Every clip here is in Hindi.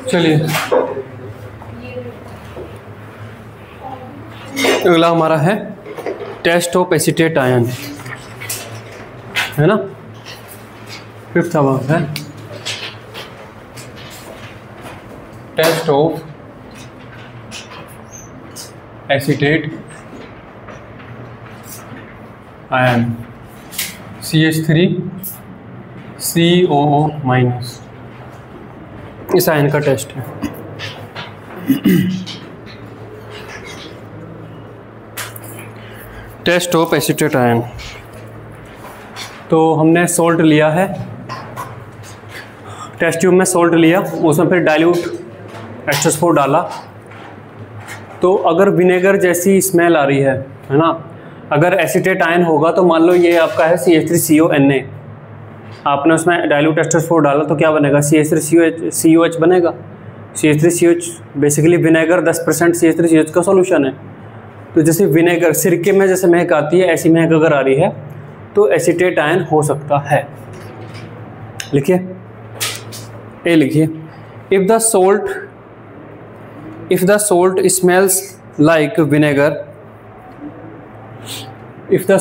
चलिए अगला हमारा है टेस्ट ऑफ एसीटेट आयन, है ना। फिफ्थ अबाउट है test of acetate ion CH3COO minus, इस आयन का टेस्ट है। टेस्ट ऑफ एसीटेट आयन, तो हमने सोल्ट लिया है, टेस्ट ट्यूब में सोल्ट लिया, उसमें फिर डाइल्यूट H2SO4 डाला। तो अगर विनेगर जैसी स्मेल आ रही है ना, अगर एसीटेट आयन होगा तो मान लो ये आपका है CH3CONA, आपने उसमें डाइल्यूट H2SO4 डाला तो क्या बनेगा, CH3COH बनेगा। CH3COH बेसिकली विनेगर 10% CH3COH का सॉल्यूशन है। तो जैसे विनेगर सिरके में जैसे महक आती है, ऐसी महक अगर आ रही है तो एसीटेट आयन हो सकता है। लिखिए, ए लिखिए, if the salt smells like vinegar, if the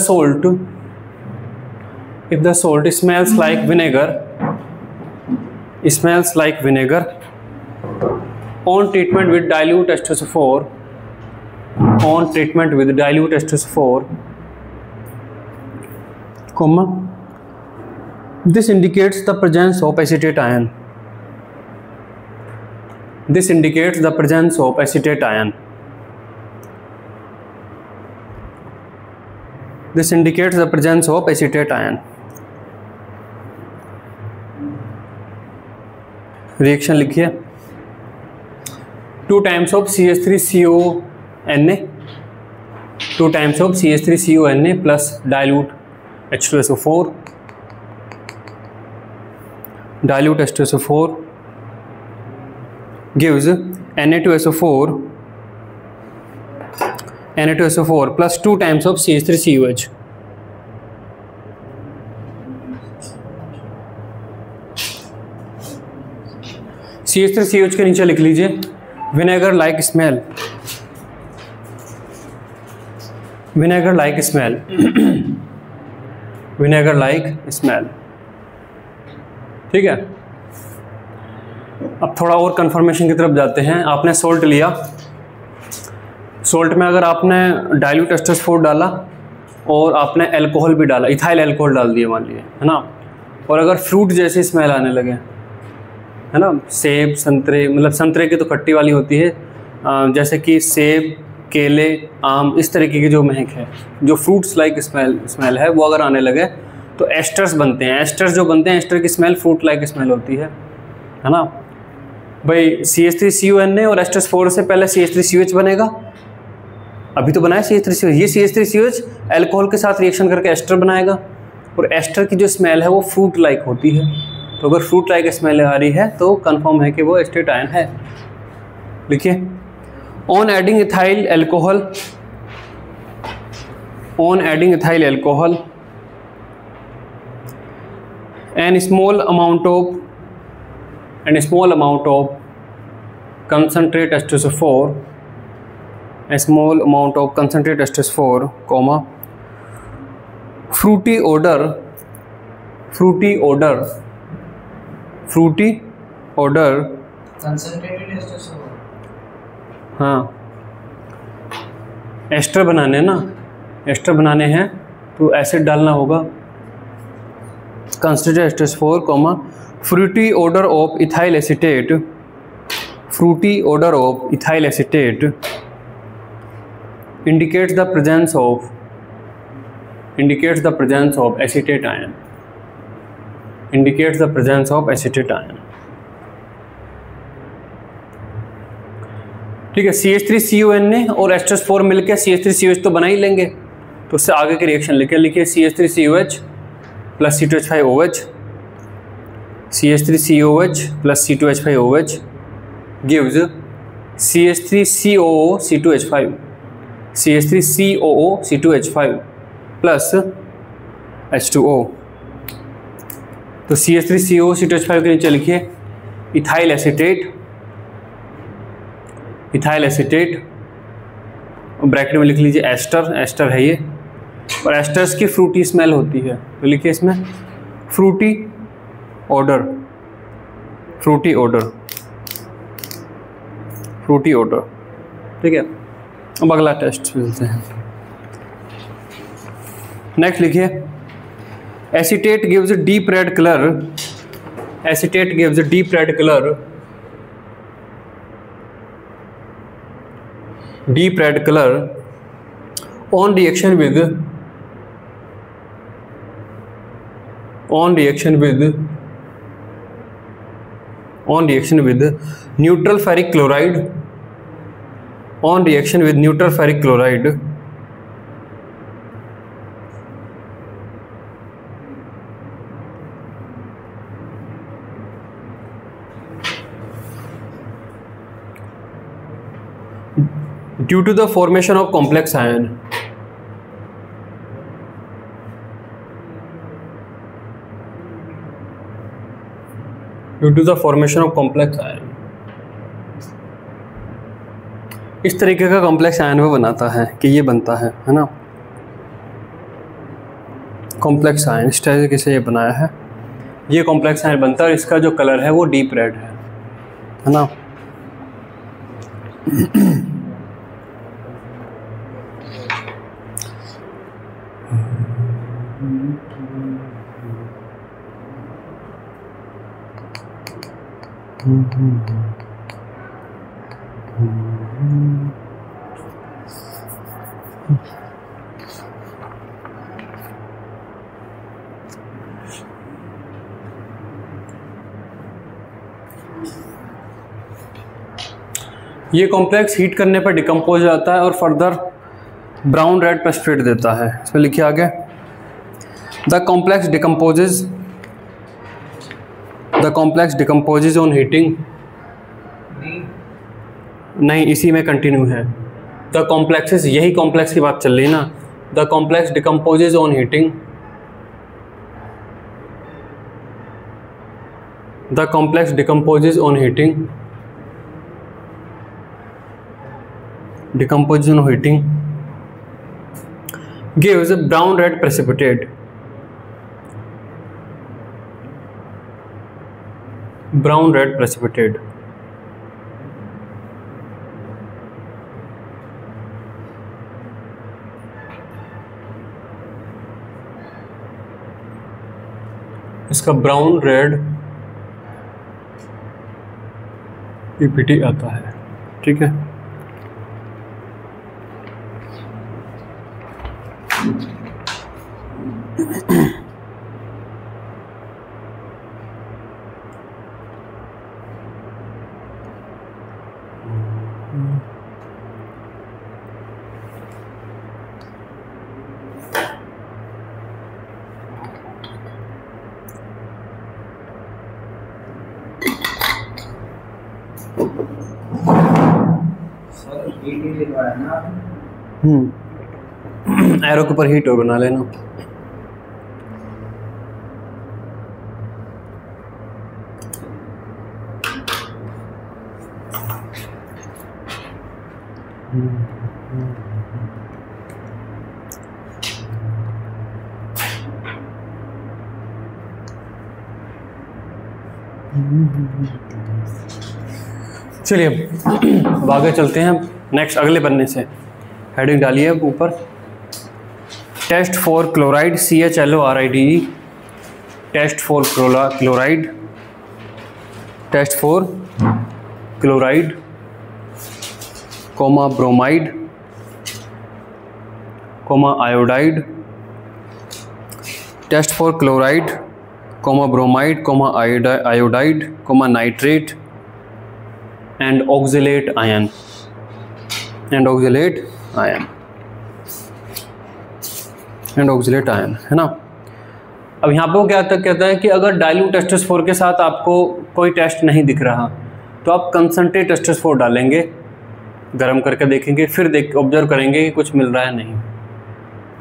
salt smells like vinegar on treatment with dilute H2SO4, comma, this indicates the presence of acetate ion. This indicates the presence of acetate ion. This indicates the presence of acetate ion. Reaction लिखिए, 2 times of CH3CONA, 2 times of CH3CONA plus dilute H2SO4, dilute H2SO4 gives Na2SO4 plus 2 times of CH3COH. CH3COH के नीचे लिख लीजिए vinegar like smell, vinegar like smell, vinegar like smell. ठीक है, अब थोड़ा और कंफर्मेशन की तरफ जाते हैं। आपने सोल्ट लिया, सोल्ट में अगर आपने डाइल्यूट H2SO4 डाला और आपने अल्कोहल भी डाला, इथाइल अल्कोहल डाल दिया मान लिए, है ना, और अगर फ्रूट जैसी स्मेल आने लगे, है ना, सेब संतरे, मतलब संतरे की तो खट्टी वाली होती है, जैसे कि सेब केले आम, इस तरीके की जो महक है, जो फ्रूट्स लाइक स्मेल है, वो अगर आने लगे तो एस्टर्स बनते हैं। एस्टर्स जो बनते हैं, एस्टर की स्मेल फ्रूट लाइक स्मेल होती है ना भाई। CH3CONA और H2SO4 से पहले CH3COH बनेगा, अभी तो बनाया CH3COH, ये CH3COH अल्कोहल के साथ रिएक्शन करके एस्टर बनाएगा, और एस्टर की जो स्मेल है वो फ्रूट लाइक होती है। तो अगर फ्रूट लाइक स्मेल आ रही है तो कंफर्म है कि वो एसीटेट आयन है। लिखिए, on adding ethyl alcohol, on adding ethyl alcohol and small amount of concentrate H2SO4, a small amount of concentrate H2SO4, comma, fruity odor, concentrated H2SO4, हाँ, एस्टर बनाने ना, एस्टर बनाने हैं तो एसिड डालना होगा। concentrated H2SO4, comma, fruity odor of ethyl acetate, fruity odor of ethyl acetate indicates the presence of acetate ion, indicates the presence of acetate ion। ठीक है, CH3CONA और H2SO4 मिलकर CH3COH तो बना ही लेंगे, तो उससे आगे की रिएक्शन लिखिए CH3COH plus C2H5OH, CH3COH plus C2H5OH gives CH3COO C2H5, CH3COO C2H5 plus H2O। तो CH3CO C2H5 के नीचे लिखिए ethyl acetate, ethyl acetate, bracket में लिख लीजिए एस्टर, एस्टर है ये, और एस्टर्स की फ्रूटी स्मेल होती है तो लिखिए इसमें fruity odour, fruity odour, fruity odour. ठीक है, अब अगला टेस्ट मिलते हैं। नेक्स्ट लिखिए acetate gives a deep red colour, acetate gives a deep red colour, deep red colour on reaction with, on reaction with, on reaction with neutral ferric chloride, on reaction with neutral ferric chloride, due to the formation of complex ion, due to the formation of complex ion। इस तरीके का कॉम्प्लेक्स आयन वो बनाता है कि ये बनता है ना, कॉम्प्लेक्स आयन इस तरीके से ये बनाया है, ये कॉम्प्लेक्स आयन बनता है और इसका जो कलर है वो डीप रेड है ना। ये कॉम्प्लेक्स हीट करने पर डिकम्पोज हो जाता है और फर्दर ब्राउन रेड प्रेसिपिटेट देता है। इसमें लिखिए आगे the complex decomposes, the complex decomposes on heating, नहीं इसी में कंटिन्यू है, द कॉम्प्लेक्सेस, यही कॉम्प्लेक्स की बात चल रही है ना, the complex decomposes on heating, the complex decomposes on heating, decomposition of heating gives a brown red precipitate, brown red precipitate, इसका ब्राउन रेड पीपीटी आता है। ठीक है, एरो के ऊपर हीट और बना लेना। चलिए अब आगे चलते हैं। नेक्स्ट अगले पन्ने से हेडिंग डालिए अब ऊपर, test for chloride CHLORIDE, test for chloride, test for chloride comma bromide comma iodide, test for chloride comma bromide comma iodide comma nitrate and oxalate ion, and oxalate ion, and oxalate ion, है ना। अब यहाँ पे वो क्या कहता है कि अगर डाइल्यूट H2SO4 के साथ आपको कोई टेस्ट नहीं दिख रहा तो आप कंसंट्रेट H2SO4 डालेंगे, गर्म करके देखेंगे, फिर ऑब्जर्व करेंगे कि कुछ मिल रहा है नहीं।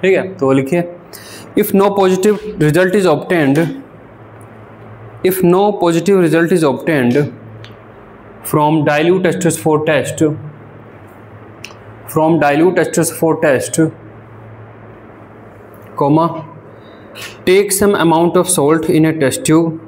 ठीक है, तो लिखिए if no positive result is obtained, if no positive result is obtained from dilute H2SO4 test, comma, take some amount of salt in a test tube,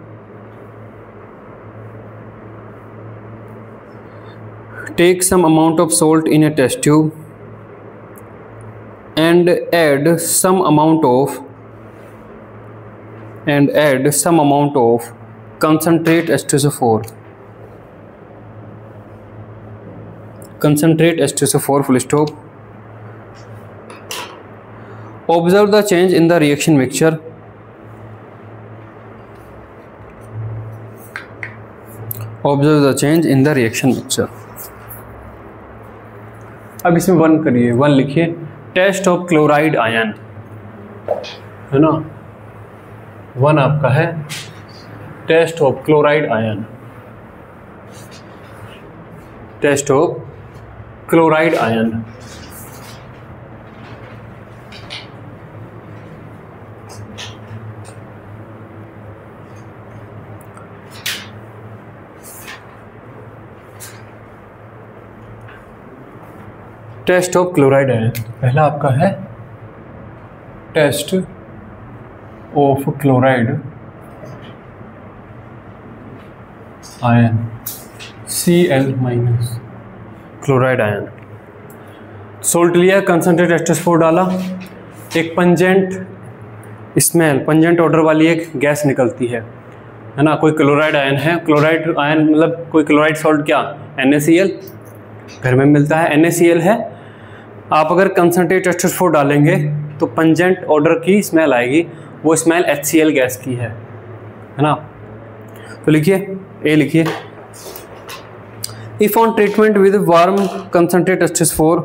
and add some amount of concentrate H2SO4, full stop. Observe the change in the reaction mixture. अब इसमें 1 करिए, 1 लिखिए, टेस्ट ऑफ क्लोराइड आयन, है ना, 1 आपका है test of chloride ion, test of chloride ion. Test of chloride ion, पहला आपका है test of chloride ion, Cl minus, chloride ion. Salt लिया, कंसनट्रेट H2SO4 डाला, एक पंजेंट स्मेल, पंजेंट ऑर्डर वाली एक गैस निकलती है ना, कोई क्लोराइड आयन है। क्लोराइड आयन मतलब कोई क्लोराइड सॉल्ट, क्या, NaCl, घर में मिलता है, NaCl है। आप अगर कंसनट्रेट H2SO4 डालेंगे तो पंजेंट ऑर्डर की स्मेल आएगी, वो स्मेल HCl गैस की है ना। तो लिखिए, ए लिखिए, if on treatment with warm concentrate H2SO4,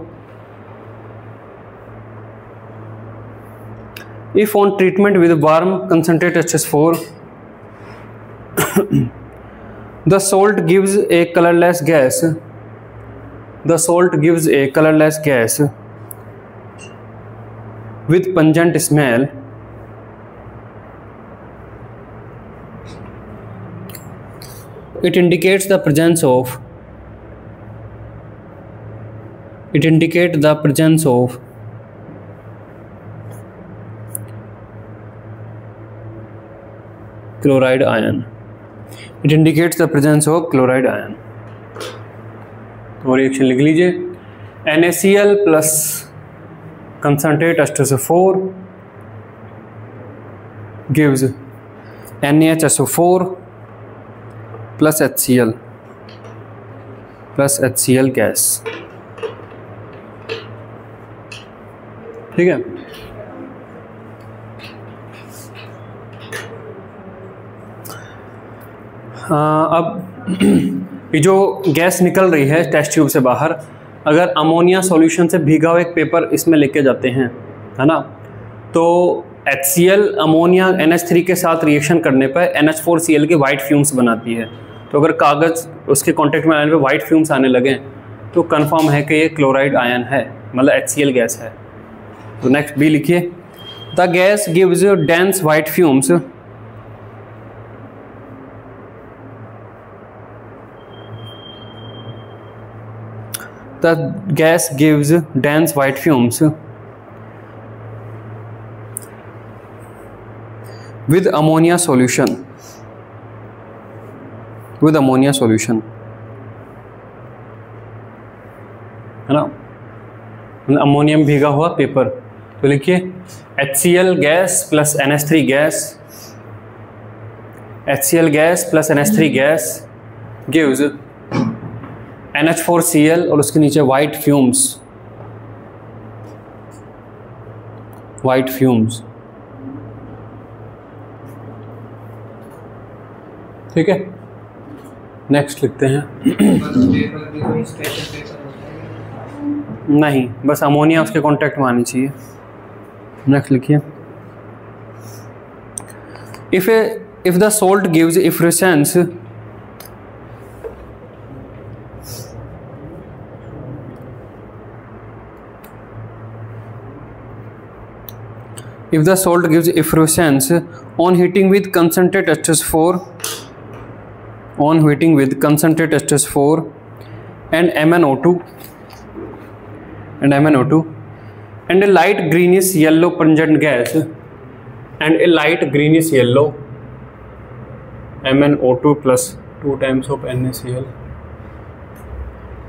if on treatment with warm concentrate H2SO4 the salt gives a colorless gas, with pungent smell. It indicates the presence of chloride ion. तो रिएक्शन लिख लीजिए, NaCl plus concentrate H2SO4 gives NaHSO4 plus HCl gas. ठीक है, अब ये जो गैस निकल रही है टेस्ट ट्यूब से बाहर, अगर अमोनिया सॉल्यूशन से भीगा हुआ एक पेपर इसमें लेके जाते हैं, है ना, तो HCl अमोनिया NH3 के साथ रिएक्शन करने पर NH4Cl के वाइट फ्यूम्स बनाती है। तो अगर कागज़ उसके कांटेक्ट में आने पे वाइट फ्यूम्स आने लगे तो कंफर्म है कि ये क्लोराइड आयन है, मतलब HCl गैस है। तो नेक्स्ट बी लिखिए, the gas gives dense white fumes, the gas gives dense white fumes with ammonia solution, है ना, अमोनियम भीगा हुआ पेपर। तो लिखिए HCl gas plus NH3 gas, HCl gas plus NH3 gas gives NH4Cl और उसके नीचे वाइट फ्यूम्स। ठीक है, नेक्स्ट लिखते हैं। नहीं, बस अमोनिया उसके कांटेक्ट में आनी चाहिए। नेक्स्ट लिखिए, if the salt gives efflorescence if the salt gives effervescence on heating with concentrated H2S4 and MnO2 and a light greenish yellow pungent gas and a light greenish yellow MnO2 plus 2 times of NaCl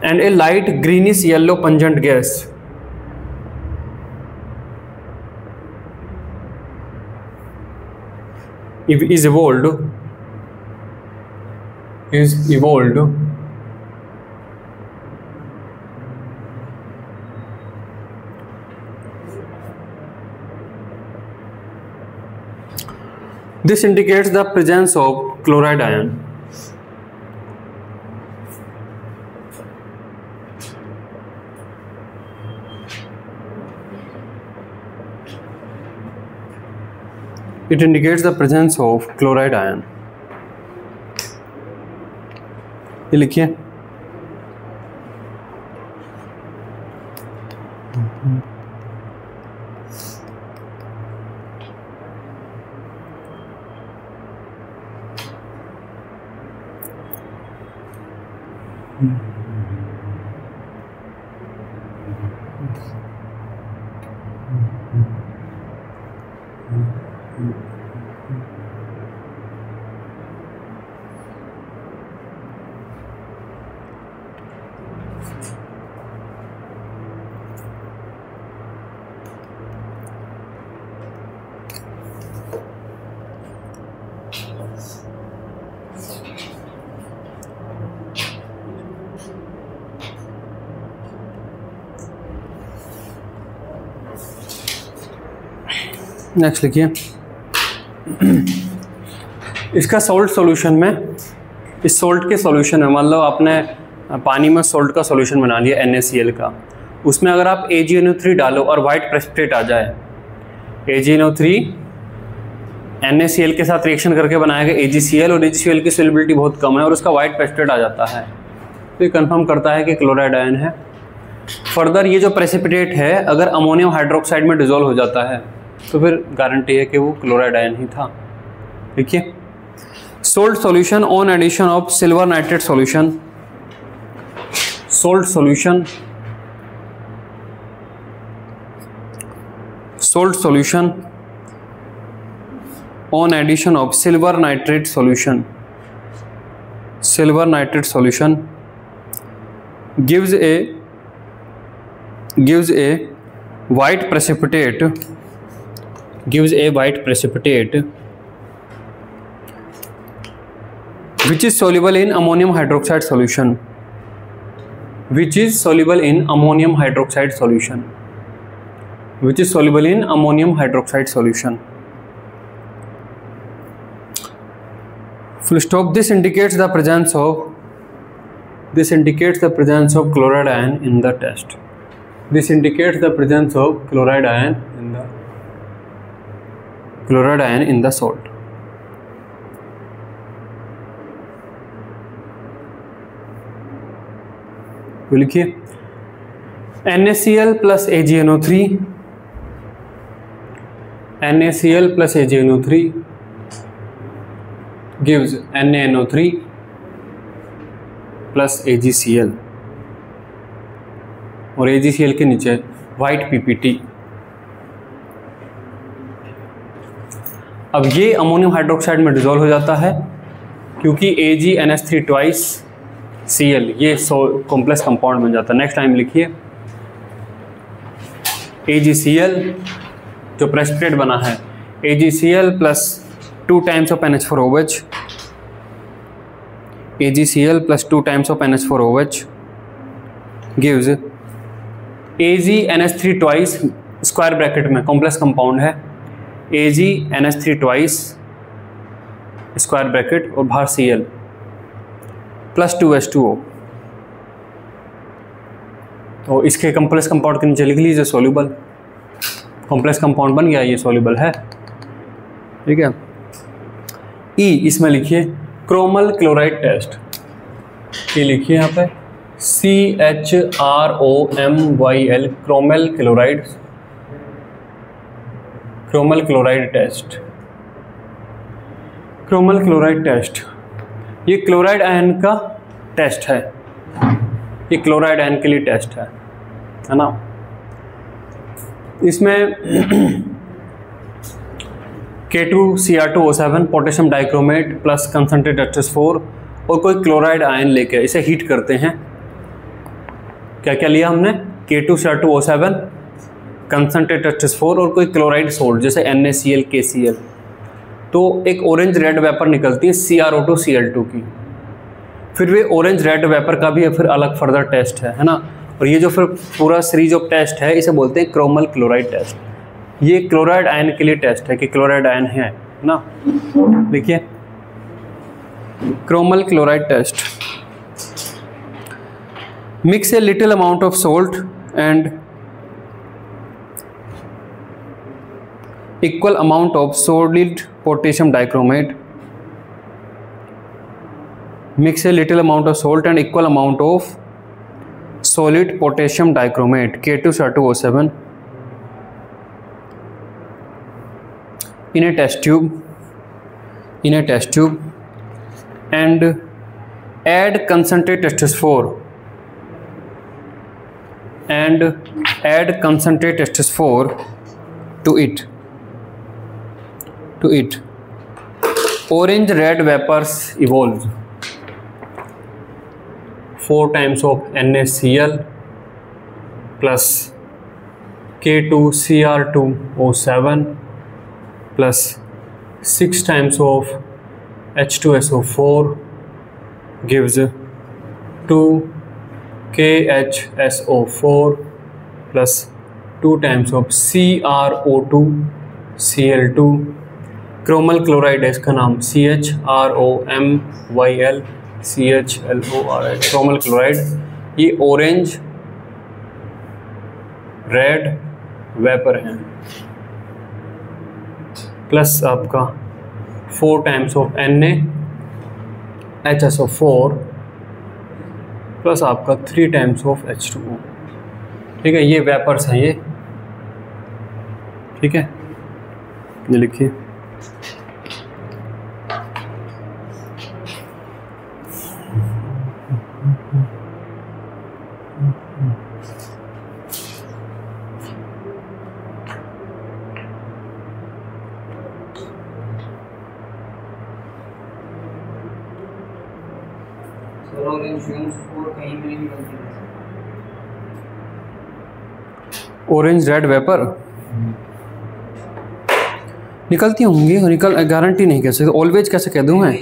and a light greenish yellow pungent gas is evolved this indicates the presence of chloride ion. It indicates the presence of chloride ion. ये लिखिए नेक्स्ट लिखिए इसका सॉल्ट सॉल्यूशन में, इस सॉल्ट के सॉल्यूशन में मान लो आपने पानी में सॉल्ट का सॉल्यूशन बना लिया NaCl का, उसमें अगर आप AgNO3 डालो और वाइट प्रेसिपिटेट आ जाए, AgNO3 NaCl के साथ रिएक्शन करके बनाया गया AgCl और AgCl की सोल्युबिलिटी बहुत कम है और उसका वाइट प्रेसिपिटेट आ जाता है, तो ये कंफर्म करता है कि क्लोराइड आयन है। फर्दर ये जो प्रेसिपिटेट है अगर अमोनियम हाइड्रोक्साइड में डिजोल्व हो जाता है तो फिर गारंटी है कि वो क्लोराइड आयन ही था। देखिए salt solution on addition of silver nitrate solution, salt solution on addition of silver nitrate solution gives a white precipitate which is soluble in ammonium hydroxide solution, full stop. This indicates the presence of chloride ion in the test. Chloride ion in the salt. तो लिखिए NaCl plus AgNO3 gives NaNO3 plus AgCl और AgCl के नीचे वाइट PPT। अब ये अमोनियम हाइड्रोक्साइड में डिसॉल्व हो जाता है क्योंकि AgNH3 ट्वाइस Cl ये कॉम्प्लेक्स कंपाउंड बन जाता है। नेक्स्ट टाइम लिखिए AgCl जो प्रेसिपिटेट बना है AgCl plus 2 times of NH4OH, AgCl plus 2 times of NH4OH gives AgNH3 twice square bracket में कॉम्प्लेक्स कंपाउंड है AgNH3 ट्वाइस स्क्वायर ब्रैकेट और बाहर Cl प्लस 2H2O। तो इसके कॉम्प्लेक्स कंपाउंड के नीचे लिख लीजिए सोल्यूबल, कॉम्प्लेक्स कंपाउंड बन गया, ये सोल्यूबल है। ठीक है। ई इसमें लिखिए क्रोमल क्लोराइड टेस्ट, ये लिखिए यहाँ पे CHROMYL chromyl chloride chromyl chloride test. Chromyl chloride test, ये क्लोराइड आयन का टेस्ट है, ये क्लोराइड आयन के लिए टेस्ट है ना। इसमें K2Cr2O7 potassium dichromate plus concentrate H4 और कोई क्लोराइड आयन लेके इसे हीट करते हैं। क्या क्या लिया हमने? K2Cr2O7, कंसनट्रेट H4 और कोई क्लोराइड सोल्ट जैसे NaCl, KCl। तो एक ऑरेंज रेड वेपर निकलती है CrO2 Cl2 की। फिर वे ऑरेंज रेड वेपर का भी फिर अलग फर्दर टेस्ट है ना। और ये जो फिर पूरा सीरीज ऑफ टेस्ट है इसे बोलते हैं क्रोमल क्लोराइड टेस्ट। ये क्लोराइड आयन के लिए टेस्ट है कि क्लोराइड आयन है ना। देखिए chromyl chloride test, mix a little amount of salt and equal amount of solid potassium dichromate, mix a little amount of salt and equal amount of solid potassium dichromate K2Cr2O7 in a test tube and add concentrate H4 to it. Orange red vapors evolve. 4 times of NaCl plus K2Cr2O7 plus 6 times of H2SO4 gives 2KHSO4 plus 2 times of CrO2 Cl2। Chromyl chloride है इसका नाम, CHROMYL CHLORI, क्रोमल क्लोराइड। ये ऑरेंज रेड वेपर है प्लस आपका 4 टाइम्स ऑफ NaHSO4 प्लस आपका 3 टाइम्स ऑफ H2O। ठीक है, ये वेपर्स हैं ये। ठीक है, ये लिखिए ऑरेंज रेड वेपर निकलती होंगी, गारंटी नहीं कह सकते, ऑलवेज कैसे कह दूं मैं।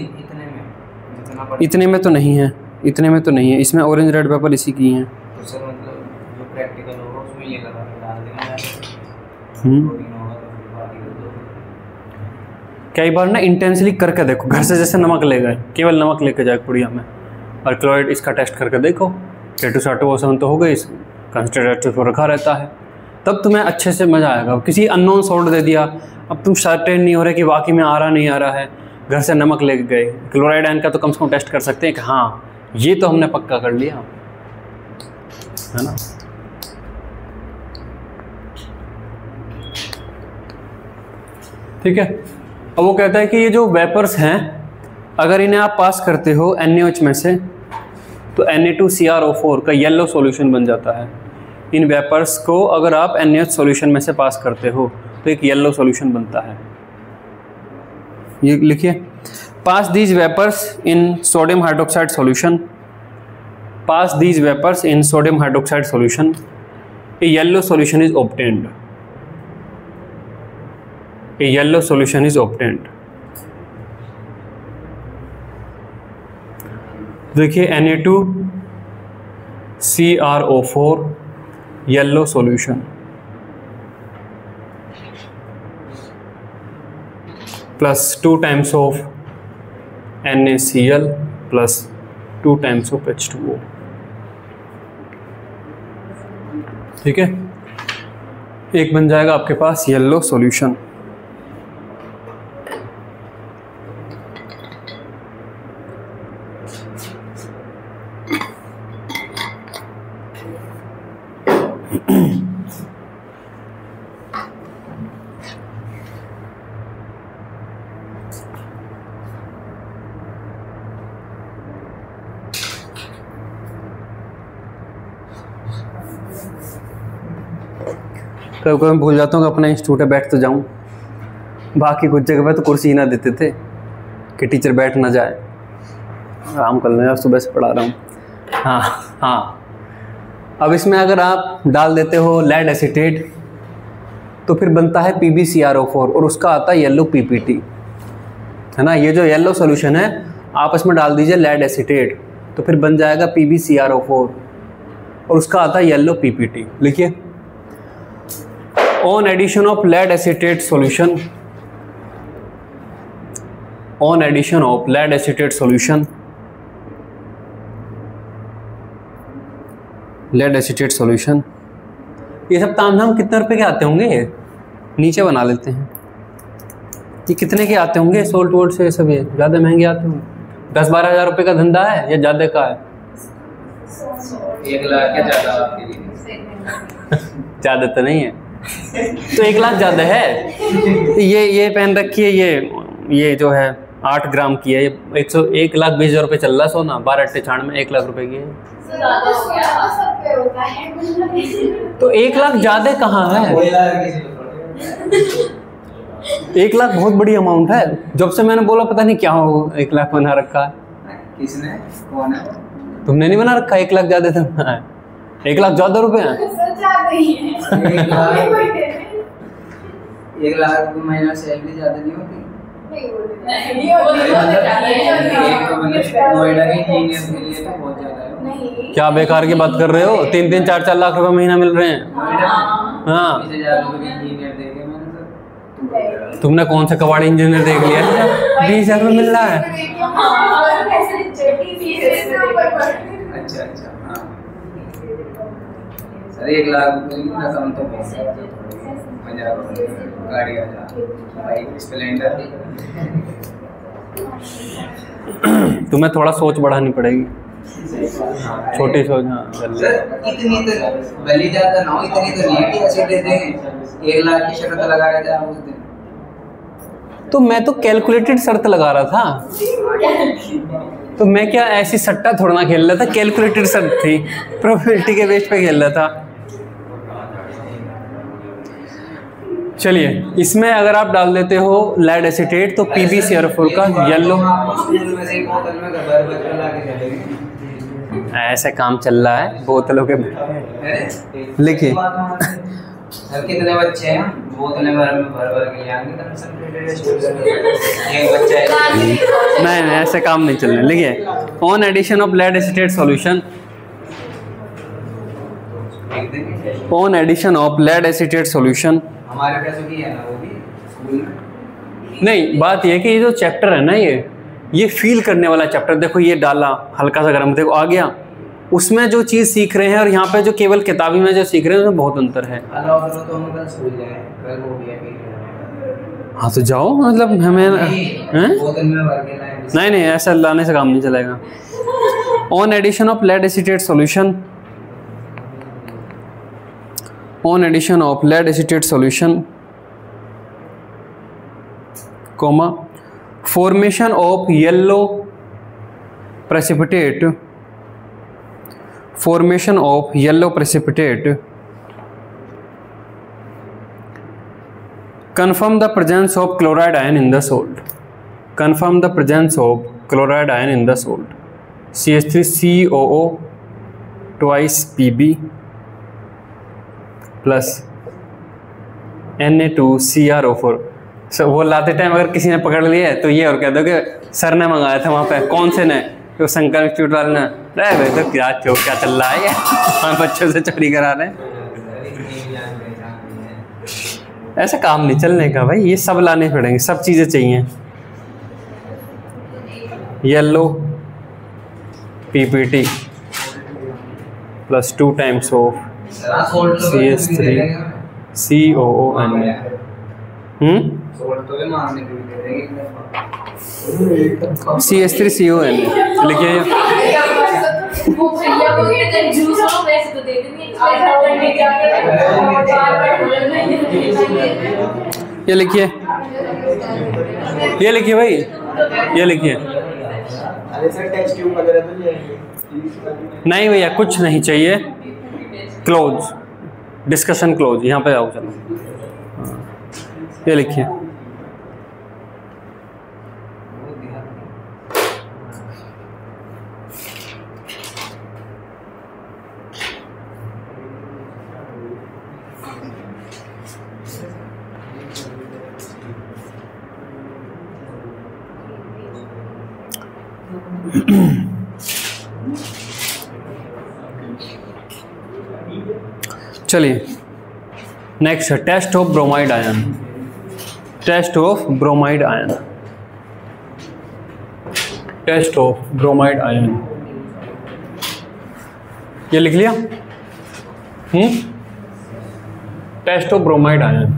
इतने में तो नहीं है, इतने में तो नहीं है। इसमें ऑरेंज रेड वेपर इसी की हैं। तो सर मतलब जो प्रैक्टिकल होगा उसमें ये लगा के डाल देना है। कई बार ना इंटेंसली करके देखो, घर से जैसे नमक ले गए, केवल नमक लेके जाए पुड़िया में, और क्लोराइड इसका टेस्ट करके देखो, K2Cr2O7 तो हो गई, कंसनट्रेट H4 रखा रहता है, तब तुम्हें अच्छे से मज़ा आएगा। किसी अननोन सॉल्ट दे दिया, अब तुम सर्टेन नहीं हो रहे कि वाकई में आ रहा नहीं आ रहा है, घर से नमक लेके गए, क्लोराइड आयन का तो कम से कम टेस्ट कर सकते हैं कि हाँ ये तो हमने पक्का कर लिया, है ना। ठीक है, अब वो कहता है कि ये जो वेपर्स हैं अगर इन्हें आप पास करते हो NaOH में से तो Na2CrO4 का येलो सॉल्यूशन बन जाता है। इन वेपर्स को अगर आप NaOH सॉल्यूशन में से पास करते हो तो एक येलो सॉल्यूशन बनता है। ये लिखिए, pass these vapours in sodium hydroxide solution, pass these vapours in sodium hydroxide solution, a yellow solution is obtained, a yellow solution is obtained. देखिए Na2CrO4 yellow solution plus 2 times of NaCl plus 2 times of H2O। ठीक है, एक बन जाएगा आपके पास येलो सॉल्यूशन। कभी कभी भूल जाता हूँ कि अपना इंस्टीट्यूट है, बैठ तो जाऊँ। बाकी कुछ जगह पे तो कुर्सी ही ना देते थे कि टीचर बैठ ना जाए, आराम कर लें यार, सुबह से पढ़ा रहा हूँ। हाँ हाँ, अब इसमें अगर आप डाल देते हो लेड एसीटेट तो फिर बनता है PbCrO4 और उसका आता है येलो PPT, है ना। ये जो येलो सोल्यूशन है आप इसमें डाल दीजिए लेड एसीटेट तो फिर बन जाएगा PbCrO4 और उसका आता है येलो PPT। लिखिए, on addition of lead acetate solution, on addition of lead acetate solution, lead acetate solution. ये सब ताम झाम कितने रुपए के आते होंगे, नीचे बना लेते हैं। ये कितने के आते होंगे सोल्ट वोल्ट से, सब ये ज़्यादा महंगे आते होंगे? 10-12 हज़ार रुपये का धंधा है या ज़्यादा का है? 1 लाख क्या ज़्यादा आपके लिए? ज़्यादा तो नहीं है तो 1 लाख ज़्यादा है। ये पहन रखी है, ये जो है 8 ग्राम की है, 1,20,000 रुपये चल रहा है सोना, 12 अट्टे छाण में 1 लाख रुपए की है। तो 1 लाख ज़्यादा कहाँ है? 1 लाख बहुत बड़ी अमाउंट है। जब से मैंने बोला पता नहीं क्या हो 1 लाख बना रखा है। किसने? कौन है? तुमने नहीं बना रखा 1 लाख ज़्यादा था? 1 लाख ज़्यादा रुपए हैं। 1 लाख महीना सैलरी ज़्यादा नहीं होती? नोएडा के इंजीनियर के लिए तो बहुत ज़्यादा है। क्या बेकार की बात कर रहे हो? 3-3, 4-4 लाख रुपए महीना मिल रहे हैं। हाँ, 20,000 रुपये इंजीनियर देखे मैंने सर। तुमने कौन सा कबाड़ी इंजीनियर देख लिया? 20,000 रुपये मिल रहा है। अच्छा हाँ सर, 1 लाख रुपये रकम तो बहुत है। गाड़ी आ जा, बाइक स्प्लेंडर। तुम्हें थोड़ा सोच बढ़ानी पड़ेगी, छोटी सोच। हाँ सर, इतनी तो भली ज्यादा ना हो, इतनी तो नहीं है कि ऐसे दे देंगे 1 लाख की शर्त लगा रहे थे आप उस दिन। तो मैं तो कैलकुलेटेड शर्त लगा रहा था, तो मैं क्या ऐसी सट्टा थोड़ा ना खेल रहा था, कैलकुलेटेड शर्त थी, प्रोबेबिलिटी के बेस पे खेल रहा था। चलिए, इसमें अगर आप डाल देते हो लेड एसीटेट तो PbCrO4 का येलो, ऐसे काम चल रहा है बोतलों के। लिखिए, कितने बच्चे हैं? बोतलें भर के ले आएंगे। एक बच्चा है। नहीं ऐसे काम नहीं चल रहे। लिखिए, on addition of lead acetate solution, on addition of lead acetate solution. हमारे पैसों की है ना वो भी स्कूल में? नहीं, बात ये है कि ये जो चैप्टर है ना, ये फील करने वाला चैप्टर। देखो ये डाला हल्का सा गर्म, देखो आ गया। उसमें जो चीज़ सीख रहे हैं और यहाँ पे जो केवल किताबी में जो सीख रहे हैं उसमें बहुत अंतर है। अलाउ करो तो हम कल स्कूल जाएं, कल वो भी है। हाँ तो जाओ, मतलब हमें बोतल में भर के लाएं। नहीं ऐसा लाने से काम नहीं चलेगा। On addition of lead acetate solution, on addition of lead acetate solution, comma, formation of yellow precipitate, formation of yellow precipitate, confirm the presence of chloride ion in the salt, confirm the presence of chloride ion in the salt, CH3COO twice Pb plus Na2CrO4। वो लाते टाइम अगर किसी ने पकड़ लिया तो ये और कह दो कि सर ने मंगाया था वहाँ पे, कौन से ने? तो शंकर इंस्टीट्यूट वाले ने। भाई तो क्या चल रहा है, हम बच्चों से चोरी करा रहे हैं। ऐसा काम नहीं चलने का भाई, ये सब लाने पड़ेंगे, सब चीज़ें चाहिए। Yellow PPT plus 2 times of CH3COON। CH3CON लिखिए। ये लिखिए, ये लिखिए भाई, ये लिखिए। नहीं भैया कुछ नहीं चाहिए, क्लोज डिस्कशन क्लोज, यहाँ पे आओ चलो। हाँ, ये लिखिए चलिए नेक्स्ट है test of bromide ion. Test of bromide ion, test of bromide ion, ये लिख लिया। Test of bromide ion,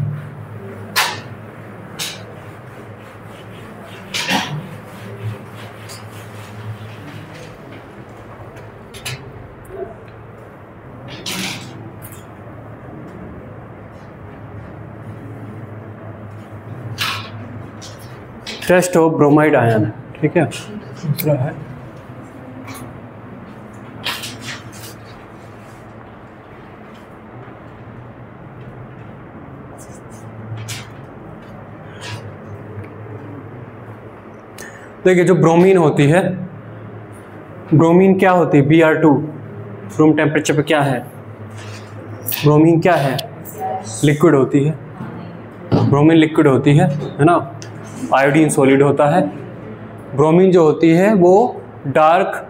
test of bromide ion, ठीक है। दूसरा है देखिए जो ब्रोमीन होती है, ब्रोमीन क्या होती है, Br2 रूम टेम्परेचर पे क्या है, ब्रोमीन क्या है, लिक्विड होती है। ब्रोमीन लिक्विड होती है ना। आयोडीन सॉलिड होता है। ब्रोमीन जो होती है वो डार्क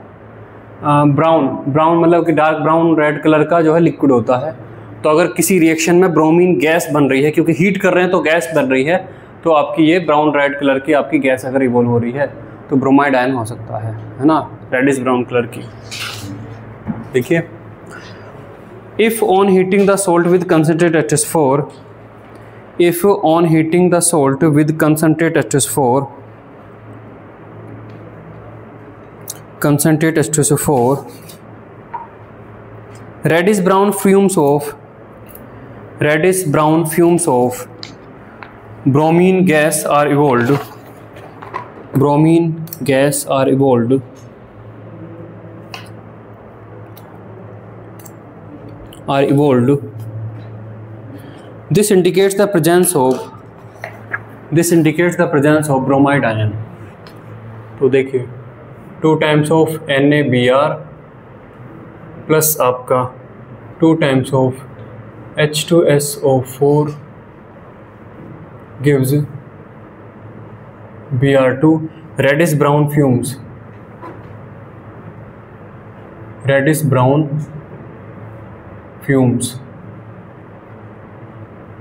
ब्राउन मतलब कि डार्क ब्राउन रेड कलर का जो है लिक्विड होता है। तो अगर किसी रिएक्शन में ब्रोमीन गैस बन रही है, क्योंकि हीट कर रहे हैं तो गैस बन रही है, तो आपकी ये ब्राउन रेड कलर की आपकी गैस अगर इवॉल्व हो रही है तो ब्रोमाइड आयन हो सकता है ना, रेडिश ब्राउन कलर की। देखिए if on heating the salt with concentrate H4, if on heating the salt with concentrate H2SO4, reddish brown fumes of bromine gas are evolved. Bromine gas are evolved. This indicates the presence of bromide ion. तो देखिए 2 times of NaBr प्लस आपका 2 times of H2SO4 gives Br2 reddish brown fumes.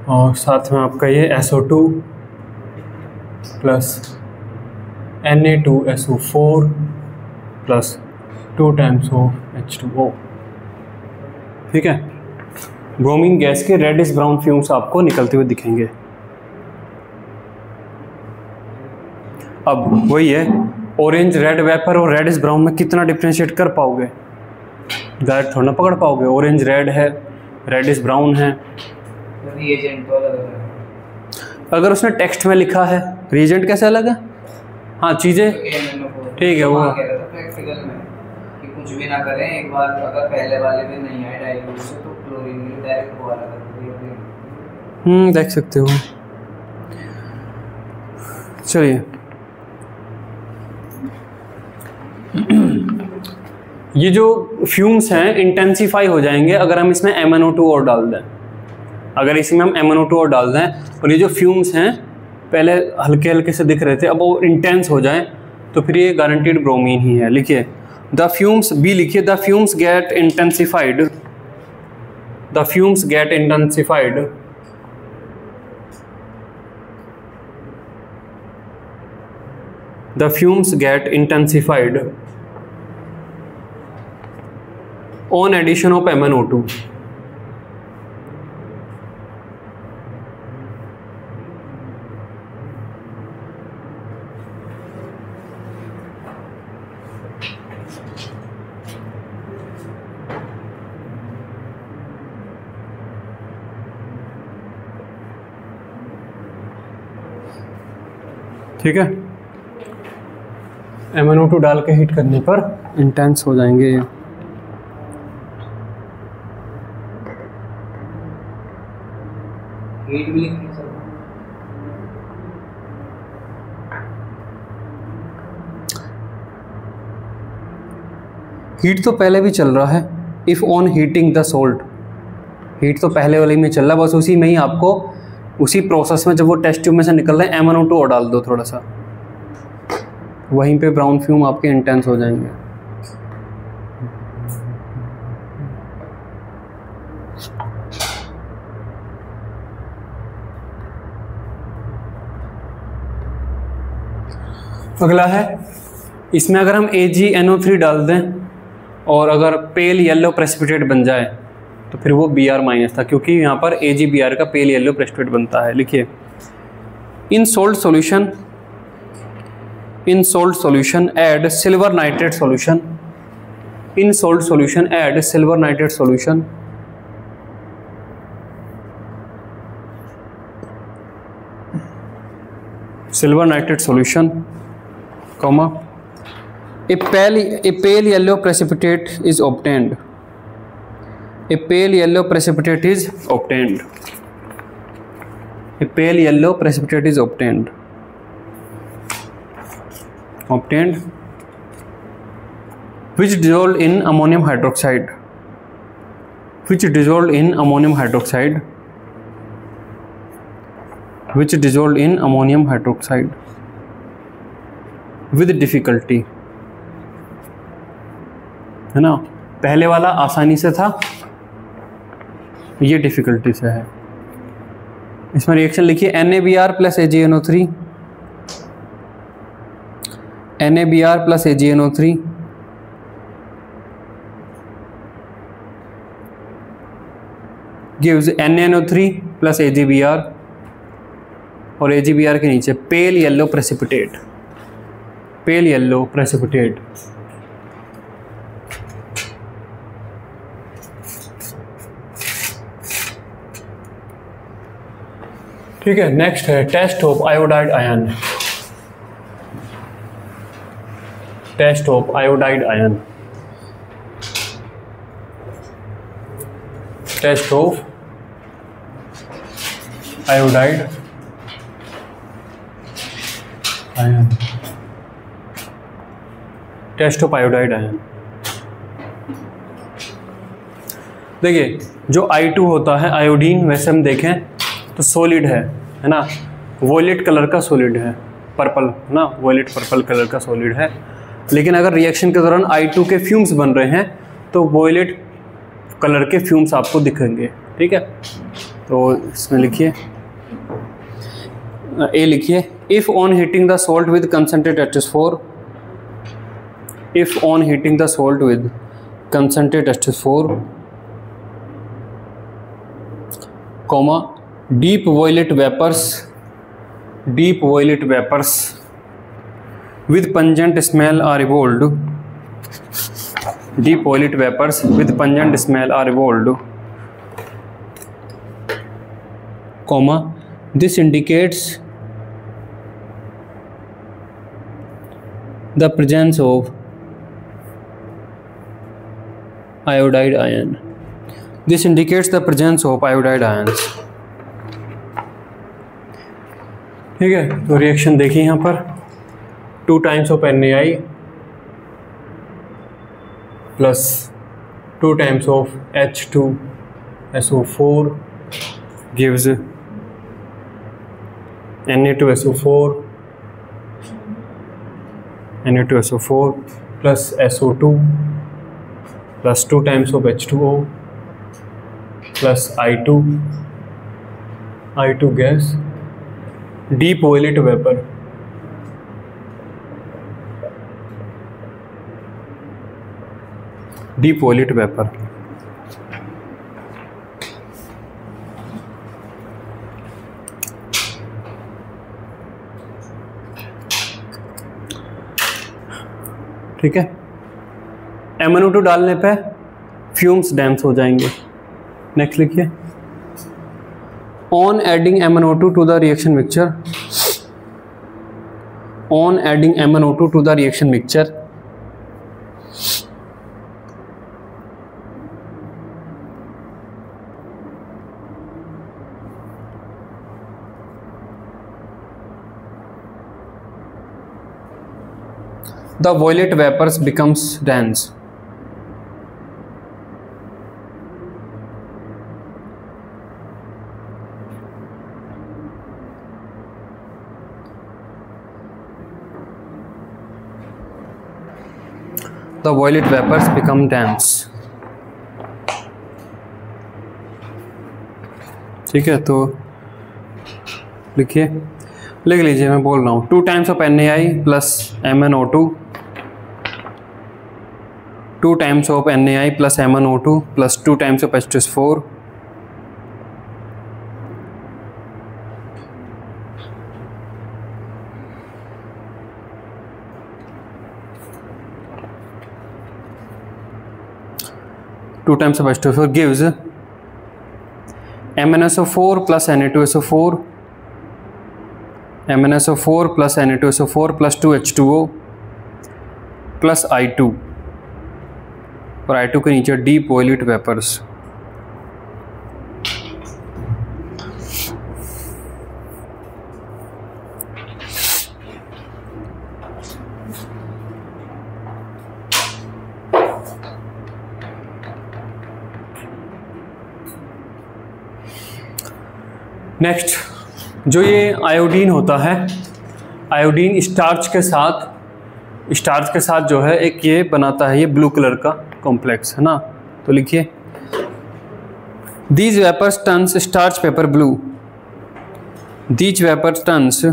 और साथ में आपका ये SO2 plus Na2SO4 plus 2 times of H2O, ठीक है। ब्रोमीन गैस के रेडिश ब्राउन फ्यूम्स आपको निकलते हुए दिखेंगे। अब वही है, ऑरेंज रेड वेपर और रेडिश ब्राउन में कितना डिफ्रेंशिएट कर पाओगे, डायरेक्ट थोड़ा ना पकड़ पाओगे। ऑरेंज रेड है, रेडिश ब्राउन है। अगर उसने टेक्स्ट में लिखा है, रिएजेंट कैसे अलग है, हाँ चीज़ें ठीक है। वो प्रैक्टिकल में कि कुछ भी ना करें, एक बार अगर पहले वाले में नहीं आए डाइल्यूट से तो क्लोरीन भी डायरेक्ट वो अलग कर देंगे। देख सकते हो। चलिए ये जो फ्यूम्स हैं इंटेंसिफाई हो जाएंगे अगर हम इसमें MnO2 और डाल दें। अगर इसमें हम MnO2 और डाल दें और ये जो फ्यूम्स हैं पहले हल्के हल्के से दिख रहे थे, अब वो इंटेंस हो जाएं तो फिर ये गारंटीड ब्रोमीन ही है। लिखिए द फ्यूम्स, बी लिखिए, the fumes get intensified, the fumes get intensified the fumes get intensified on addition of MnO2. ठीक है, MnO2 डाल के हीट करने पर इंटेंस हो जाएंगे। हीट भी लिखनी सर। हीट तो पहले भी चल रहा है, if on heating the salt, heat तो पहले वाले में चल रहा है, बस उसी में ही आपको उसी प्रोसेस में जब वो टेस्ट ट्यूब में से निकल रहे हैं MnO2 और डाल दो थोड़ा सा, वहीं पे ब्राउन फ्यूम आपके इंटेंस हो जाएंगे। अगला है, इसमें अगर हम AgNO3 डाल दें और अगर पेल येलो प्रेसिपिटेट बन जाए तो फिर वो Br- था, क्योंकि यहाँ पर AgBr का पेल येलो प्रेसिपिटेट बनता है। लिखिए, in salt solution add silver nitrate solution, in salt solution add silver nitrate solution comma a pale yellow precipitate is obtained, a pale yellow precipitate is obtained, a pale yellow precipitate is obtained which dissolved in ammonium hydroxide, which dissolved in ammonium hydroxide, which dissolved in ammonium hydroxide with difficulty, है ना। पहले वाला आसानी से था, ये डिफिकल्टी से है। इसमें रिएक्शन लिखिए, NaBr plus AgNO3, NaBr plus AgNO3 gives NaNO3 plus AgBr और AgBr के नीचे pale yellow precipitate, pale yellow precipitate. ठीक है, नेक्स्ट है test of iodide ion, test of iodide ion, test of iodide ion, test of iodide ion. देखिए, जो I2 होता है आयोडीन, वैसे हम देखें तो सॉलिड है ना, वॉयलेट कलर का सॉलिड है, पर्पल ना, वॉयलेट पर्पल कलर का सॉलिड है। लेकिन अगर रिएक्शन के दौरान I2 के फ्यूम्स बन रहे हैं तो वॉयलेट कलर के फ्यूम्स आपको दिखेंगे। ठीक है, तो इसमें लिखिए, ए लिखिए, if on heating the salt with concentrate H4, if on heating the salt with concentrate H4, comma deep violet vapors with pungent smell are evolved, deep violet vapors with pungent smell are evolved, comma this indicates the presence of iodide ion, this indicates the presence of iodide ions। ठीक है, तो रिएक्शन देखिए यहाँ पर, 2 times of NaI plus 2 times of H2SO4 gives Na2SO4 plus SO2 plus 2 times of H2O plus I2 gas, deep violet vapor, deep violet vapor। ठीक है, MnO2 डालने पे फ्यूम्स डैम्स हो जाएंगे। नेक्स्ट लिखिए, on adding MnO2 to the reaction mixture, on adding MnO2 to the reaction mixture, The violet vapors becomes dense. The violet vapors become dense. ठीक है, तो लिखिए, लिख लीजिए, मैं बोल रहा हूँ 2 times of NaI plus MnO2, 2 times of NaI plus MnO2 plus 2 times of H2SO4 2 times of H2SO4 gives MnSO4 plus Na2SO4, MnSO4 plus Na2SO4 plus 2H2O plus I2, और I2 के नीचे डीप वॉयलेट वेपर्स। नेक्स्ट, जो ये आयोडीन होता है, आयोडीन स्टार्च के साथ जो है एक ये बनाता है, ये ब्लू कलर का कॉम्प्लेक्स है ना, तो लिखिए these vapours turns starch paper blue, these vapour turns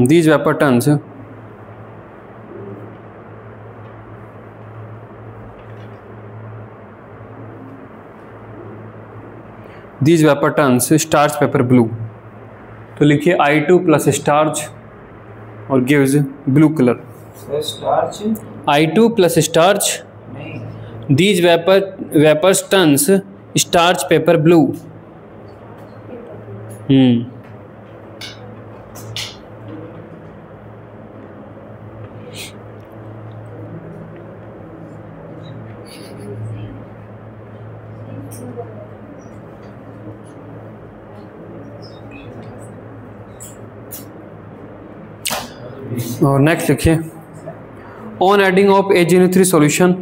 these vapour turns these vapour turns starch paper blue, तो लिखिए I2 प्लस स्टार्च और gives blue colour. I2 plus starch, these vapours turns starch paper blue. और नेक्स्ट लिखिए on adding of AgNO3 solution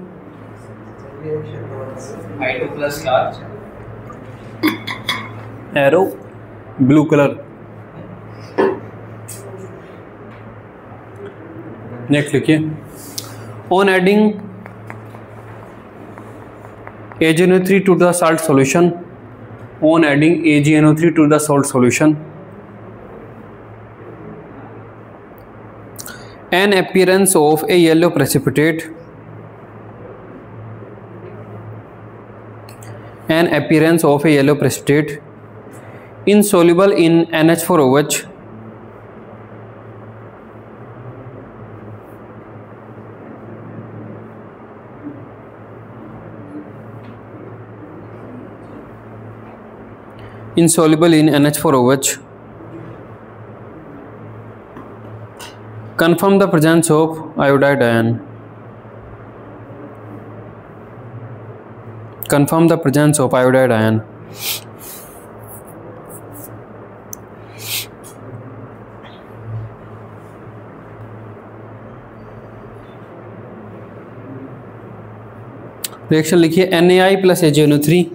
I2 plus starch, arrow blue colour. Next लिखिए on adding AgNO3 to the salt solution, on adding AgNO3 to the salt solution an appearance of a yellow precipitate, an appearance of a yellow precipitate insoluble in NH4OH insoluble in NH4OH, confirm the presence of iodide ion, confirm the presence of iodide ion। Reaction लिखिए NaI plus AgNO3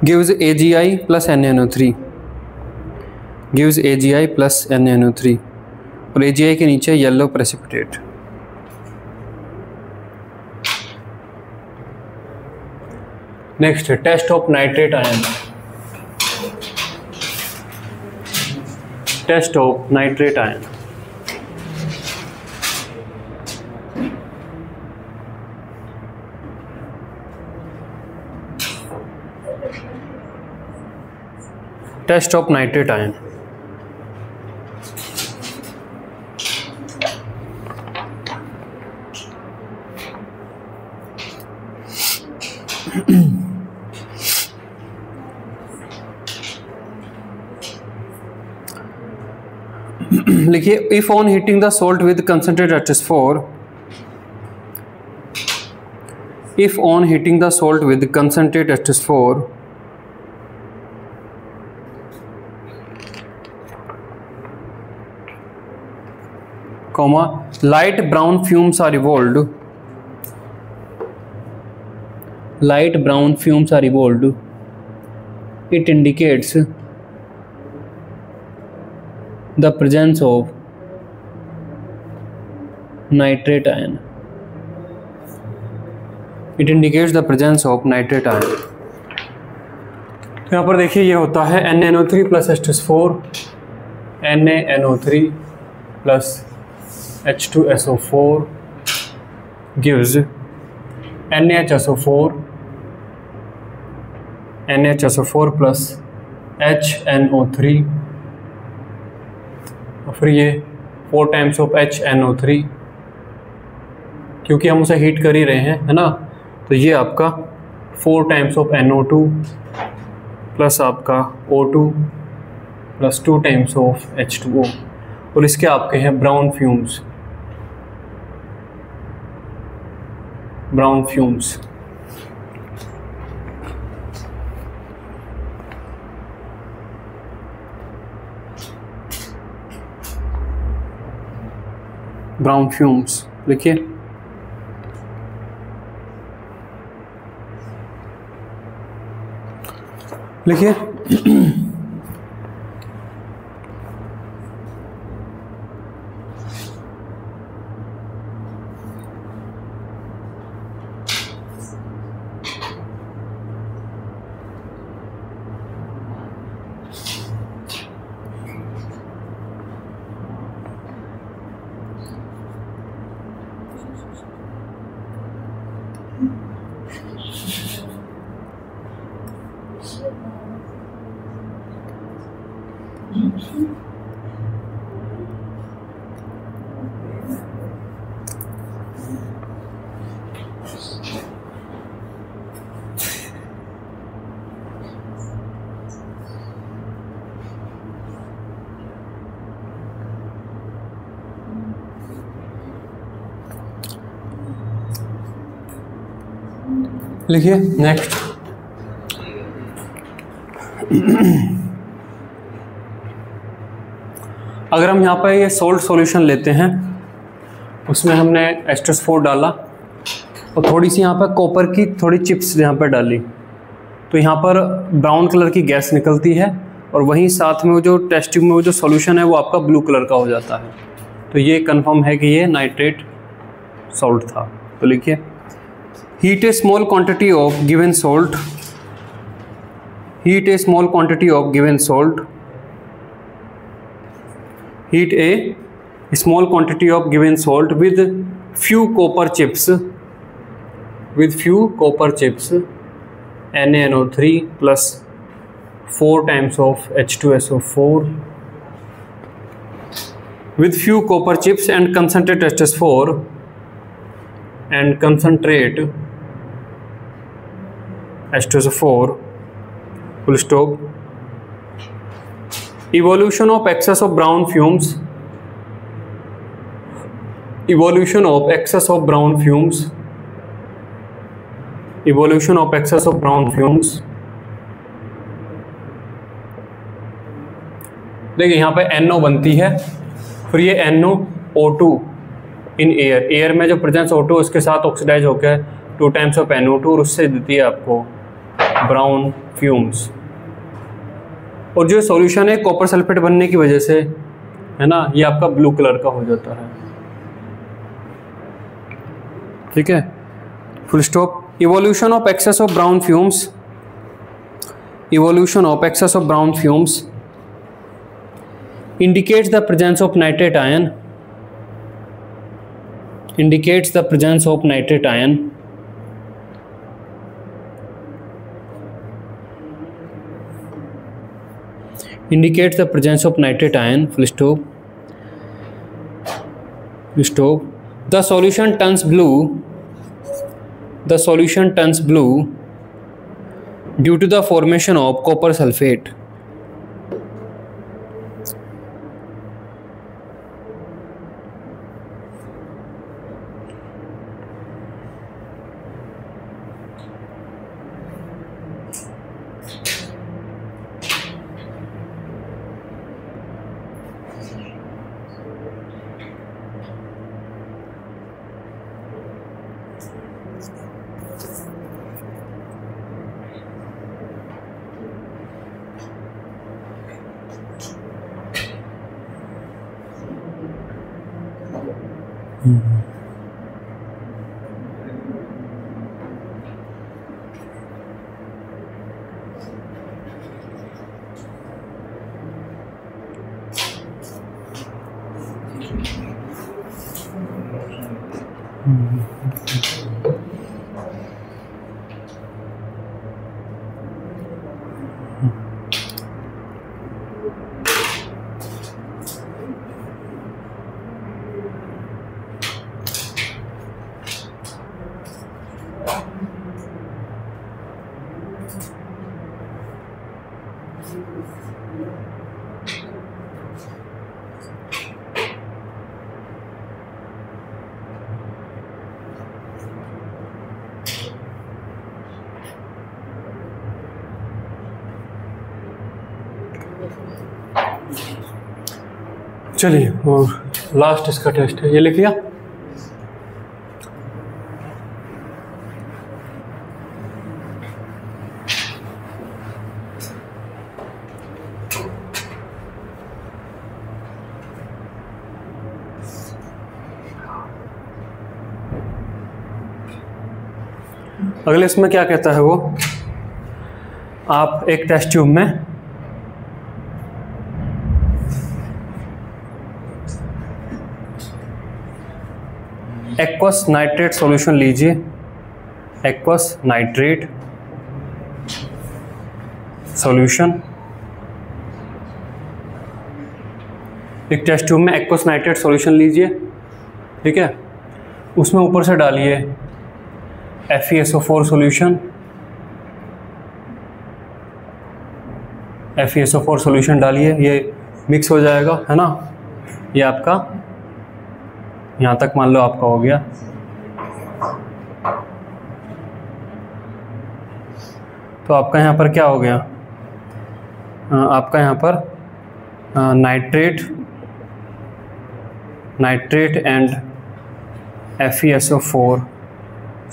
gives AgI plus NaNO3, gives AgI plus NaNO3 और AgI के नीचे yellow precipitate. Next test of nitrate ion, test of nitrate ion. Test of nitrate ion, लिखिए if on heating the salt with concentrate H4, if on heating the salt with concentrate H4, comma, light brown fumes are evolved, light brown fumes are evolved, it indicates the presence of nitrate ion. It indicates the presence of nitrate ion. यहाँ पर देखिए ये होता है NaNO3 plus H4, NaNO3 plus H2SO4 gives NaHSO4, NaHSO4 plus HNO3, और फिर ये 4 times of HNO3, क्योंकि हम उसे हीट कर ही रहे हैं, है ना, तो ये आपका 4 times of NO2 प्लस आपका O2 plus 2 times of H2O, और इसके आपके हैं brown fumes, brown fumes. Brown fumes लिखिए। लिखिए लिखिए नेक्स्ट। अगर हम यहाँ पर ये सोल्ट सॉल्यूशन लेते हैं, उसमें हमने H2SO4 डाला और थोड़ी सी यहाँ पर कॉपर की थोड़ी चिप्स यहाँ पर डाली, तो यहाँ पर ब्राउन कलर की गैस निकलती है और वहीं साथ में वो जो टेस्ट ट्यूब में वो जो सॉल्यूशन है वो आपका ब्लू कलर का हो जाता है। तो ये कंफर्म है कि ये नाइट्रेट सॉल्ट था। तो लिखिए heat A small quantity of given salt, heat A small quantity of given salt, heat a small quantity of given salt with few copper chips, with few copper chips, NaNO3 plus 4 times of H2SO4, with few copper chips and concentrate H4 and concentrate H2SO4, full stop. Evolution of excess of brown fumes, evolution of excess of brown fumes, evolution of excess of brown fumes। देखिए यहाँ पे NO बनती है, फिर ये NOO2 इन एयर, एयर में जो प्रेजेंस O2 उसके साथ ऑक्सीडाइज होकर 2 times of NO2 और उससे देती है आपको ब्राउन फ्यूम्स। और जो सॉल्यूशन है कॉपर सल्फेट बनने की वजह से, है ना, ये आपका ब्लू कलर का हो जाता है। ठीक है, full stop. Evolution of excess of brown fumes, evolution of excess of brown fumes indicates the presence of nitrate ion, indicates the presence of nitrate ion, indicates the presence of nitrate ion, full stop, full stop. The solution turns blue, the solution turns blue due to the formation of copper sulfate, चलिए, और लास्ट इसका टेस्ट है, ये लिख लिया। अगले इसमें क्या कहता है वो, आप एक टेस्ट ट्यूब में एक्वस नाइट्रेट सॉल्यूशन लीजिए, एक्वस नाइट्रेट सॉल्यूशन। एक टेस्ट ट्यूब में एक्वस नाइट्रेट सॉल्यूशन लीजिए, ठीक है, उसमें ऊपर से डालिए FeSO4 सॉल्यूशन, FeSO4 सॉल्यूशन डालिए, ये मिक्स हो जाएगा, है ना। ये आपका यहाँ तक मान लो आपका हो गया। तो आपका यहाँ पर क्या हो गया, आपका यहाँ पर नाइट्रेट एंड FeSO4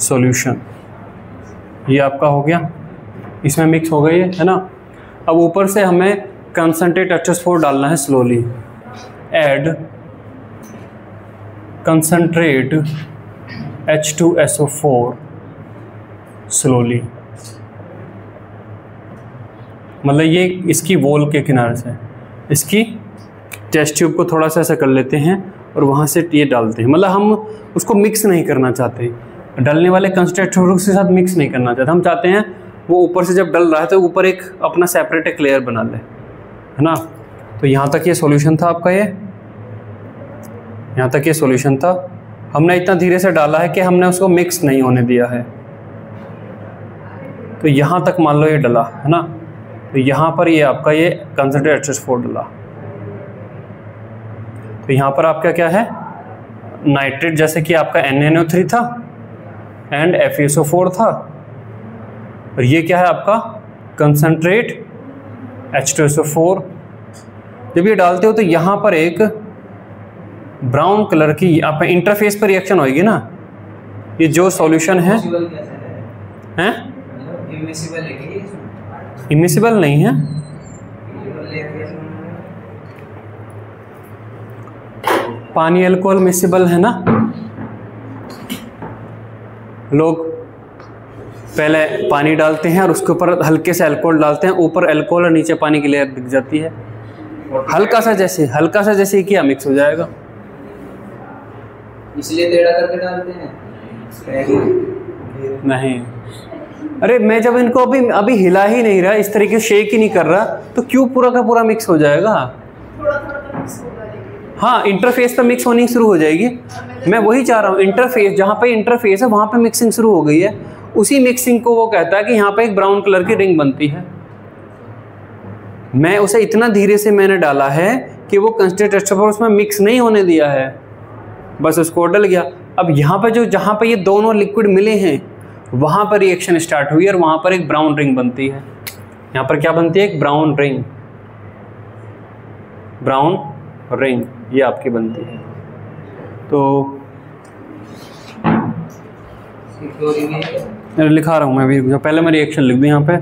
सॉल्यूशन, ये आपका हो गया, इसमें मिक्स हो गई है ना। अब ऊपर से हमें कंसंट्रेट H2SO4 डालना है slowly. Add concentrate H2SO4 slowly, मतलब ये इसकी वॉल के किनारे से, इसकी टेस्ट ट्यूब को थोड़ा सा ऐसा कर लेते हैं और वहाँ से ये डालते हैं। मतलब हम उसको मिक्स नहीं करना चाहते, डलने वाले कंसंट्रेट H2SO4 के साथ मिक्स नहीं करना चाहते। हम चाहते हैं वो ऊपर से जब डल रहा है तो ऊपर एक अपना सेपरेट एक लेयर बना ले, है ना। तो यहाँ तक ये सॉल्यूशन था आपका, ये यहाँ तक ये सॉल्यूशन था। हमने इतना धीरे से डाला है कि हमने उसको मिक्स नहीं होने दिया है। तो यहाँ तक मान लो ये डला, है ना। तो यहाँ पर ये आपका ये कंसंट्रेट H2SO4 डला। तो यहाँ पर आपका क्या है, नाइट्रेट, जैसे कि आपका NaNO3 था एंड FeSO4 था, और ये क्या है आपका कंसंट्रेट H2SO4। जब ये डालते हो तो यहाँ पर एक ब्राउन कलर की आप इंटरफेस पर रिएक्शन होगी ना। ये जो सॉल्यूशन है, इमिसिबल नहीं है, पानी अल्कोहल मिसिबल है ना। लोग पहले पानी डालते हैं और उसके ऊपर हल्के से अल्कोहल डालते हैं, ऊपर अल्कोहल और नीचे पानी की लेयर दिख जाती है। हल्का सा जैसे किया मिक्स हो जाएगा, इसलिए टेढ़ा करके डालते हैं। नहीं, अरे मैं जब इनको अभी हिला ही नहीं रहा, इस तरीके से शेक ही नहीं कर रहा, तो क्यों पूरा का पूरा मिक्स हो जाएगा। हाँ, इंटरफेस पे मिक्स होनी शुरू हो जाएगी। मैं वही चाह रहा हूँ, इंटरफेस जहाँ पे इंटरफेस है वहाँ पे मिक्सिंग शुरू हो गई है। उसी मिक्सिंग को वो कहता है कि यहाँ पे एक ब्राउन कलर की रिंग बनती है। मैं उसे इतना धीरे से मैंने डाला है कि वो कंसंट्रेट H2SO4 उसमें मिक्स नहीं होने दिया है, बस उसको डल गया। अब यहाँ पे जहाँ पे ये दोनों लिक्विड मिले हैं वहाँ पर रिएक्शन स्टार्ट हुई और वहाँ पर एक ब्राउन रिंग बनती है। यहाँ पर क्या बनती है, एक ब्राउन रिंग ये आपकी बनती है। तो लिखा रहा हूँ मैं अभी, जो पहले मैं रिएक्शन लिख दूँ यहाँ पे।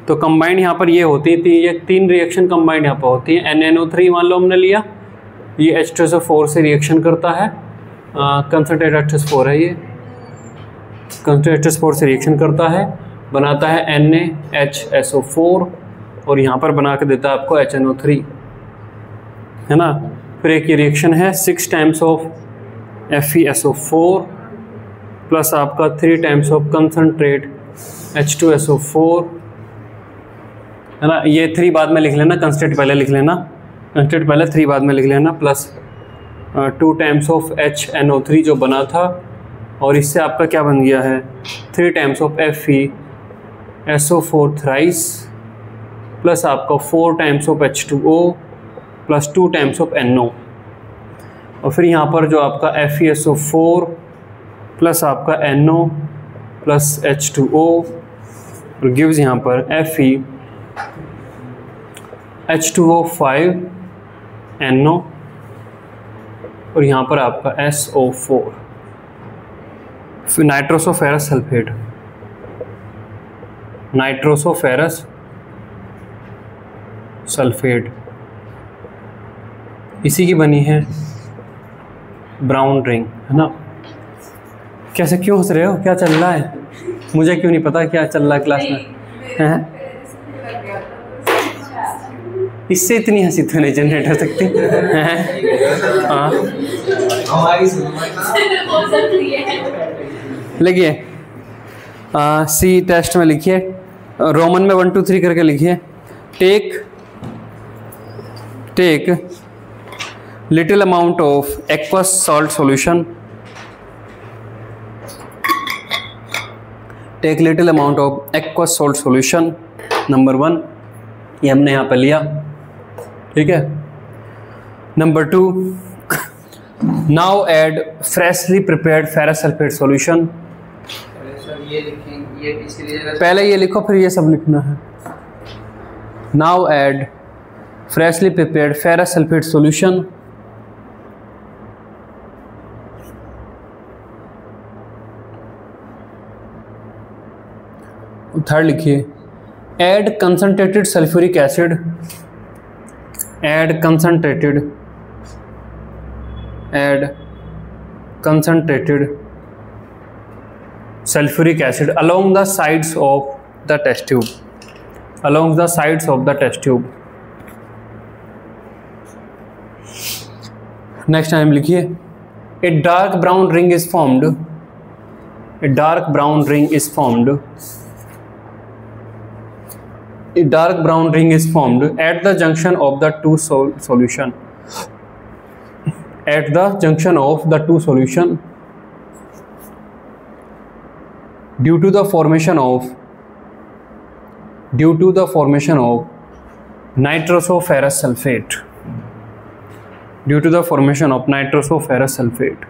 तो कंबाइंड यहाँ पर ये होती थी, ये 3 रिएक्शन कंबाइंड यहाँ पर होती है। NaNO3 मान लो हमने लिया, ये H2SO4 से रिएक्शन करता है कंसनट्रेटेड H4 है ये, कंसनट्रेटेड H4 से रिएक्शन करता है, बनाता है NaHSO4 और यहाँ पर बना के देता है आपको HNO3, है ना। फिर एक ये रिएक्शन है 6 टाइम्स ऑफ FeSO4 प्लस आपका 3 टाइम्स ऑफ कंसनट्रेट H2SO4, है ना। ये 3 बाद में लिख लेना, कंसनट्रेट पहले लिख लेना, कंसनट्रेट पहले 3 बाद में लिख लेना, प्लस 2 टाइम्स ऑफ HNO3 जो बना था, और इससे आपका क्या बन गया है 3 times of FeSO4 thrice plus आपका 4 times of H2O plus 2 times of NO, और फिर यहाँ पर जो आपका FeSO4 प्लस आपका NO प्लस H2O और गिव्स यहाँ पर H2O5 NO और यहाँ पर आपका SO4, फिर नाइट्रोसोफेरस सल्फेट, नाइट्रोसोफेरस सल्फेट, इसी की बनी है ब्राउन रिंग, है ना। कैसे, क्यों हंस रहे हो, क्या चल रहा है? मुझे क्यों नहीं पता क्या चल रहा है क्लास में, हैं? इससे इतनी हंसी तो नहीं जनरेट हो सकती हैं? हाँ, लिखिए सी टेस्ट में लिखिए, रोमन में 1 2 3 करके लिखिए। Take little amount of aqueous salt solution, take little amount of aqueous salt solution, number 1 ये हमने यहाँ पे लिया, ठीक है। Number 2, now add freshly prepared ferrous sulphate solution, पहले ये लिखो फिर ये सब लिखना है। Now add freshly prepared ferrous sulphate solution, third लिखिए add concentrated sulphuric acid, add concentrated sulfuric acid along the sides of the test tube, along the sides of the test tube। Next time लिखिए a dark brown ring is formed, a dark brown ring is formed, a dark brown ring is formed at the junction of the two solution, at the junction of the two solution due to the formation of nitrosoferrous sulfate, due to the formation of nitrosoferrous sulfate।